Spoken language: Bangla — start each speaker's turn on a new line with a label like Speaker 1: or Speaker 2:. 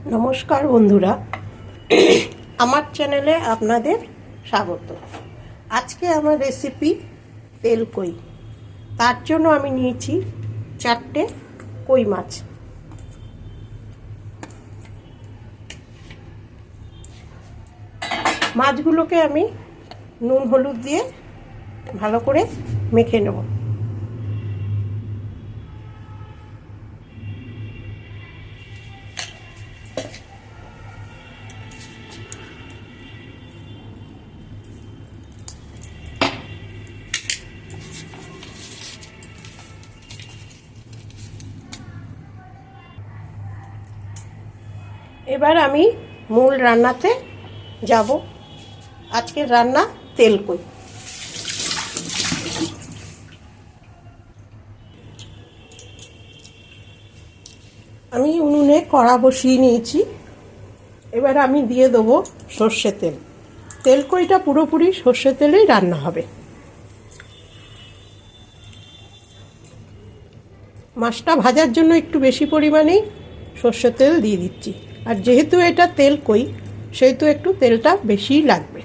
Speaker 1: নমস্কার বন্ধুরা, আমার চ্যানেলে আপনাদের স্বাগত। আজকে আমার রেসিপি তেল কই। তার জন্য আমি নিয়েছি 4টে কই মাছ। মাছগুলোকে আমি নুন হলুদ দিয়ে ভালো করে মেখে নেব। এবার আমি মূল রান্নাতে যাব। আজকের রান্না তেল কই। আমি উনুনে কড়া বসিয়ে নিয়েছি। এবার আমি দিয়ে দেবো সর্ষে তেল। তেল কইটা পুরোপুরি সর্ষে তেলেই রান্না হবে। মাছটা ভাজার জন্য একটু বেশি পরিমাণেই সর্ষে তেল দিয়ে দিচ্ছি, আর যেহেতু এটা তেল কই সেহেতু একটু তেলটা বেশিই লাগবে।